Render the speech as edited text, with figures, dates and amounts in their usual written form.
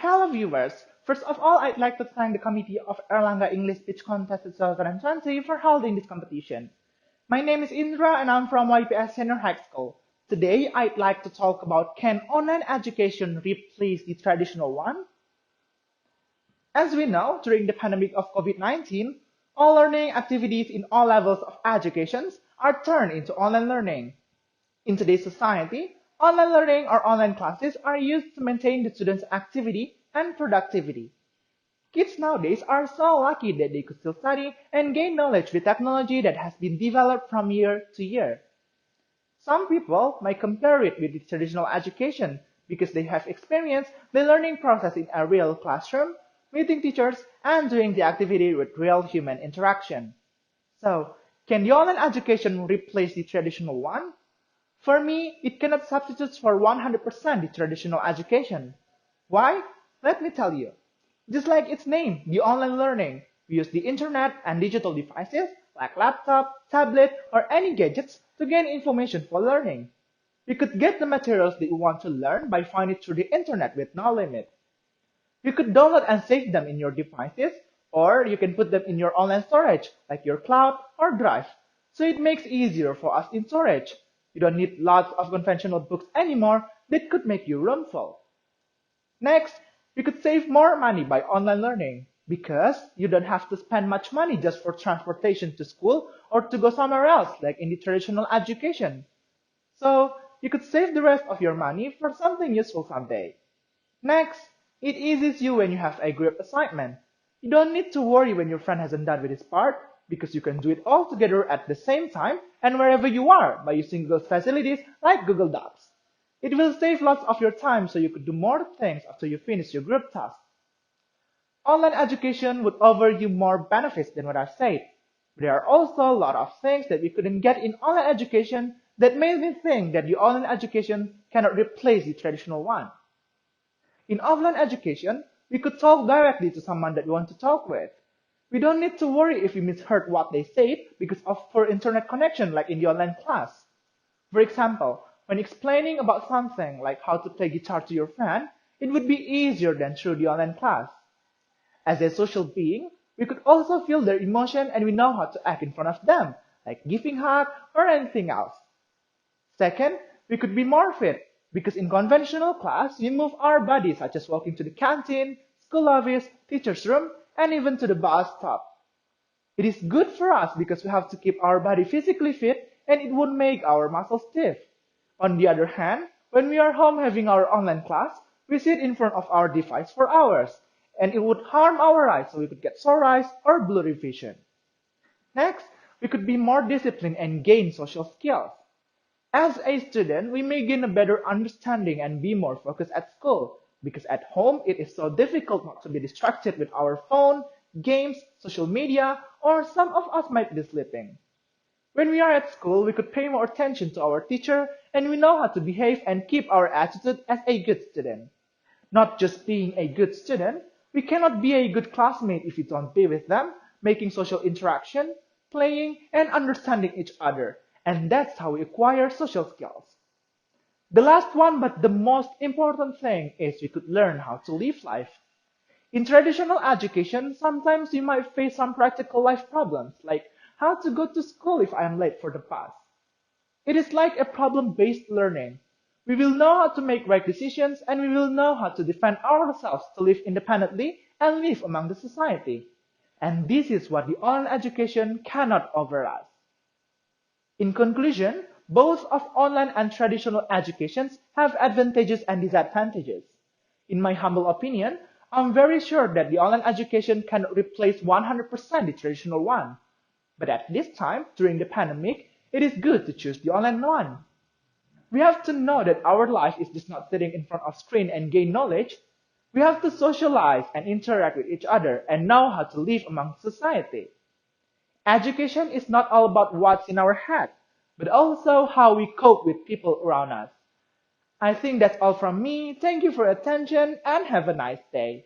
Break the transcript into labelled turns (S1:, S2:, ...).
S1: Hello viewers! First of all, I'd like to thank the committee of Erlangga English Speech Contest 2020 for holding this competition. My name is Indra and I'm from YPS Senior High School. Today, I'd like to talk about can online education replace the traditional one? As we know, during the pandemic of COVID-19, all learning activities in all levels of education are turned into online learning. In today's society, online learning or online classes are used to maintain the students' activity and productivity. Kids nowadays are so lucky that they could still study and gain knowledge with technology that has been developed from year to year. Some people might compare it with the traditional education because they have experienced the learning process in a real classroom, meeting teachers, and doing the activity with real human interaction. So, can the online education replace the traditional one? For me, it cannot substitute for 100% the traditional education. Why? Let me tell you. Just like its name, the online learning, we use the internet and digital devices like laptop, tablet, or any gadgets to gain information for learning. You could get the materials that you want to learn by finding it through the internet with no limit. You could download and save them in your devices, or you can put them in your online storage, like your cloud or drive. So it makes easier for us in storage. You don't need lots of conventional books anymore that could make you room full. Next, you could save more money by online learning because you don't have to spend much money just for transportation to school or to go somewhere else like in the traditional education. So you could save the rest of your money for something useful someday. Next, it eases you when you have a group assignment. You don't need to worry when your friend hasn't done with his part because you can do it all together at the same time and wherever you are by using those facilities like Google Docs. It will save lots of your time so you could do more things after you finish your group task. Online education would offer you more benefits than what I've said. There are also a lot of things that we couldn't get in online education that made me think that the online education cannot replace the traditional one. In offline education, we could talk directly to someone that we want to talk with. We don't need to worry if we misheard what they said because of poor internet connection like in the online class. For example, when explaining about something like how to play guitar to your friend, it would be easier than through the online class. As a social being, we could also feel their emotion and we know how to act in front of them, like giving hug or anything else. Second, we could be more fit because in conventional class, we move our bodies such as walking to the canteen, school office, teacher's room, and even to the bus stop. It is good for us because we have to keep our body physically fit and it won't make our muscles stiff. On the other hand, when we are home having our online class, we sit in front of our device for hours, and it would harm our eyes so we could get sore eyes or blurry vision. Next, we could be more disciplined and gain social skills. As a student, we may gain a better understanding and be more focused at school, because at home it is so difficult not to be distracted with our phone, games, social media, or some of us might be sleeping. When we are at school, we could pay more attention to our teacher and we know how to behave and keep our attitude as a good student. Not just being a good student, we cannot be a good classmate if we don't be with them, making social interaction, playing, and understanding each other. And that's how we acquire social skills. The last one, but the most important thing, is we could learn how to live life. In traditional education, sometimes you might face some practical life problems, like how to go to school if I am late for the bus. It is like a problem-based learning. We will know how to make right decisions and we will know how to defend ourselves to live independently and live among the society. And this is what the online education cannot offer us. In conclusion, both of online and traditional educations have advantages and disadvantages. In my humble opinion, I'm very sure that the online education cannot replace 100% the traditional one. But at this time, during the pandemic, it is good to choose the online one. We have to know that our life is just not sitting in front of screen and gain knowledge. We have to socialize and interact with each other and know how to live among society. Education is not all about what's in our head, but also how we cope with people around us. I think that's all from me. Thank you for your attention and have a nice day.